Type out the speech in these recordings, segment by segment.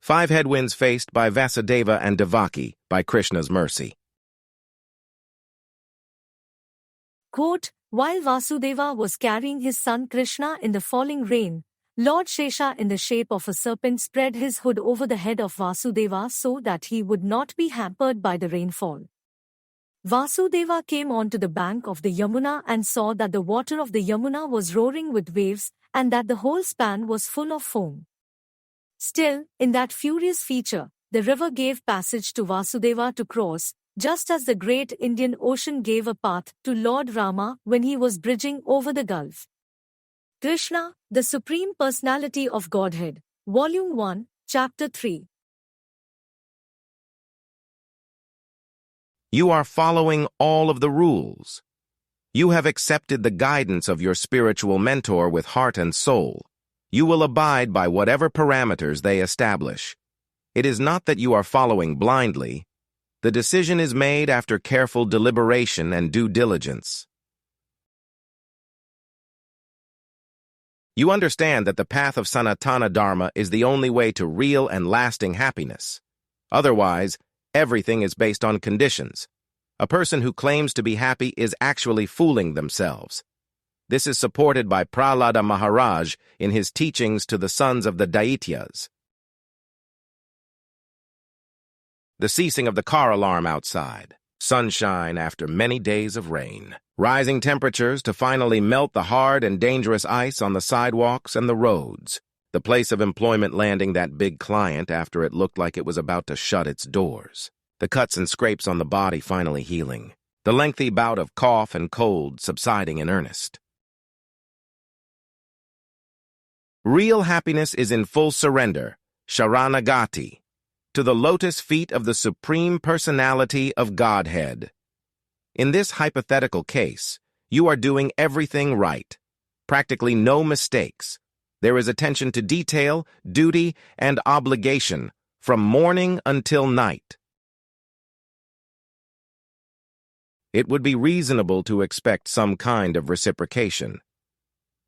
5 headwinds faced by Vasudeva and Devaki by Krishna's mercy. Quote, while Vasudeva was carrying his son Krishna in the falling rain, Lord Shesha in the shape of a serpent spread his hood over the head of Vasudeva so that he would not be hampered by the rainfall. Vasudeva came onto the bank of the Yamuna and saw that the water of the Yamuna was roaring with waves and that the whole span was full of foam. Still, in that furious feature, the river gave passage to Vasudeva to cross, just as the great Indian Ocean gave a path to Lord Rama when he was bridging over the gulf. Krishna, the Supreme Personality of Godhead, Volume 1, Chapter 3. You are following all of the rules. You have accepted the guidance of your spiritual mentor with heart and soul. You will abide by whatever parameters they establish. It is not that you are following blindly. The decision is made after careful deliberation and due diligence. You understand that the path of Sanatana Dharma is the only way to real and lasting happiness. Otherwise, everything is based on conditions. A person who claims to be happy is actually fooling themselves. This is supported by Prahlada Maharaj in his teachings to the sons of the Daityas. The ceasing of the car alarm outside, sunshine after many days of rain, rising temperatures to finally melt the hard and dangerous ice on the sidewalks and the roads, the place of employment landing that big client after it looked like it was about to shut its doors, the cuts and scrapes on the body finally healing, the lengthy bout of cough and cold subsiding in earnest. Real happiness is in full surrender, Sharanagati, to the lotus feet of the Supreme Personality of Godhead. In this hypothetical case, you are doing everything right. Practically no mistakes. There is attention to detail, duty, and obligation, from morning until night. It would be reasonable to expect some kind of reciprocation.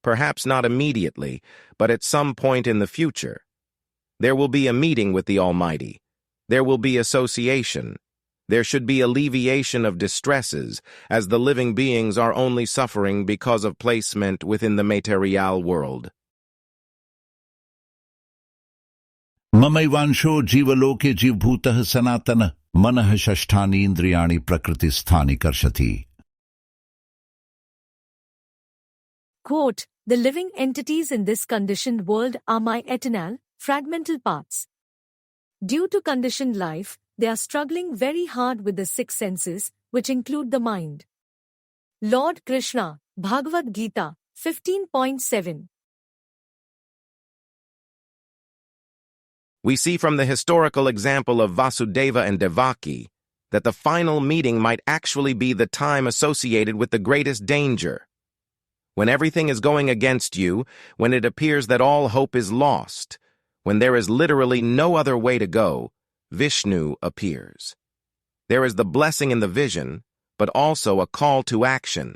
Perhaps not immediately, but at some point in the future. There will be a meeting with the Almighty. There will be association. There should be alleviation of distresses, as the living beings are only suffering because of placement within the material world. Mamaivansho jivaloke jivbhutah sanatana manah shasthani indriyani prakritisthani karshati. Quote, the living entities in this conditioned world are my eternal, fragmental parts. Due to conditioned life, they are struggling very hard with the 6 senses, which include the mind. Lord Krishna, Bhagavad-gita, 15.7. We see from the historical example of Vasudeva and Devaki that the final meeting might actually be the time associated with the greatest danger. When everything is going against you, when it appears that all hope is lost, when there is literally no other way to go, Vishnu appears. There is the blessing in the vision, but also a call to action.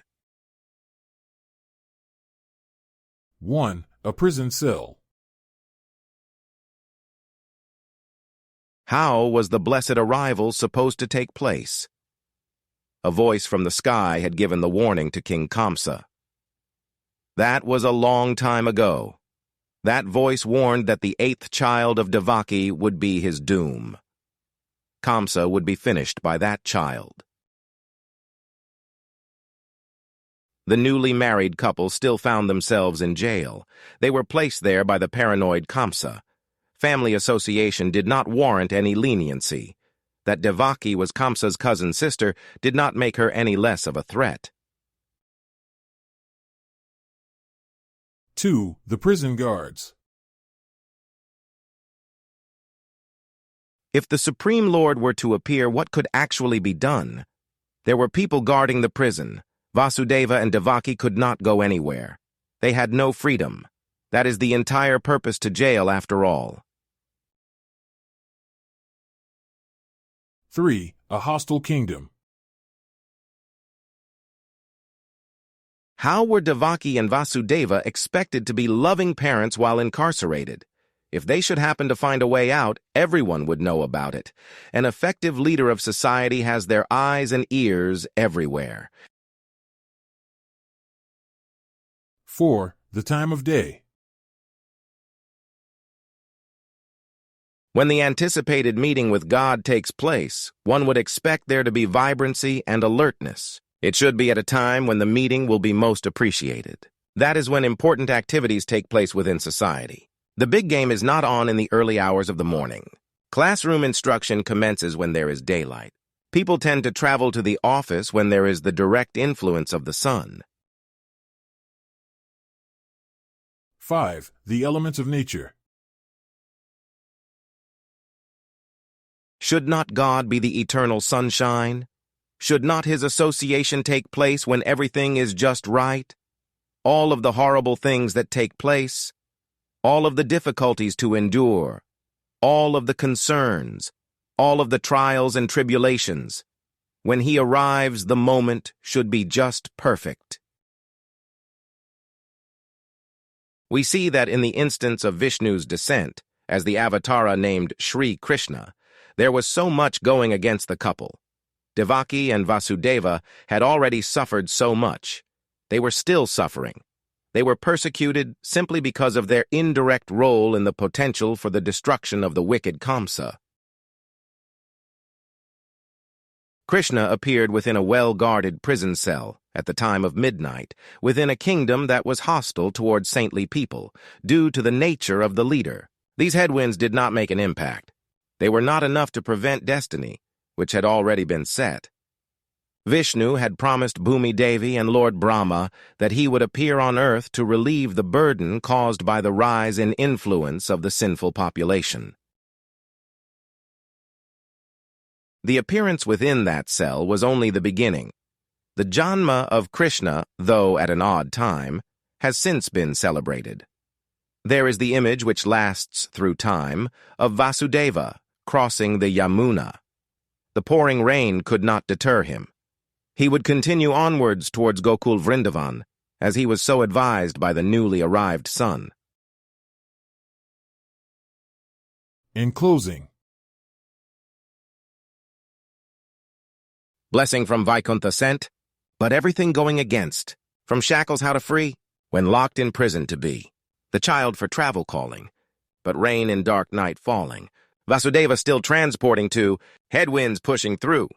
1. A prison cell. How was the blessed arrival supposed to take place? A voice from the sky had given the warning to King Kamsa. That was a long time ago. That voice warned that the 8th child of Devaki would be his doom. Kamsa would be finished by that child. The newly married couple still found themselves in jail. They were placed there by the paranoid Kamsa. Family association did not warrant any leniency. That Devaki was Kamsa's cousin sister did not make her any less of a threat. 2. The prison guards. If the Supreme Lord were to appear, what could actually be done? There were people guarding the prison. Vasudeva and Devaki could not go anywhere. They had no freedom. That is the entire purpose to jail, after all. 3. A hostile kingdom. How were Devaki and Vasudeva expected to be loving parents while incarcerated? If they should happen to find a way out, everyone would know about it. An effective leader of society has their eyes and ears everywhere. 4. The time of day. When the anticipated meeting with God takes place, one would expect there to be vibrancy and alertness. It should be at a time when the meeting will be most appreciated. That is when important activities take place within society. The big game is not on in the early hours of the morning. Classroom instruction commences when there is daylight. People tend to travel to the office when there is the direct influence of the sun. 5. The elements of nature. Should not God be the eternal sunshine? Should not his association take place when everything is just right? All of the horrible things that take place, all of the difficulties to endure, all of the concerns, all of the trials and tribulations. When he arrives, the moment should be just perfect. We see that in the instance of Vishnu's descent, as the avatara named Sri Krishna, there was so much going against the couple. Devaki and Vasudeva had already suffered so much. They were still suffering. They were persecuted simply because of their indirect role in the potential for the destruction of the wicked Kamsa. Krishna appeared within a well-guarded prison cell at the time of midnight, within a kingdom that was hostile towards saintly people, due to the nature of the leader. These headwinds did not make an impact. They were not enough to prevent destiny, which had already been set. Vishnu had promised Bhumi Devi and Lord Rama that he would appear on earth to relieve the burden caused by the rise in influence of the sinful population. The appearance within that cell was only the beginning. The Janma of Krishna, though at an odd time, has since been celebrated. There is the image which lasts through time of Vasudeva crossing the Yamuna. The pouring rain could not deter him. He would continue onwards towards Gokul Vrindavan, as he was so advised by the newly arrived sun. In closing, Blessing from Vaikuntha sent, but everything going against. From shackles how to free, when locked in prison to be. The child for travel calling, but rain in dark night falling. Vasudeva still transporting to, headwinds pushing through.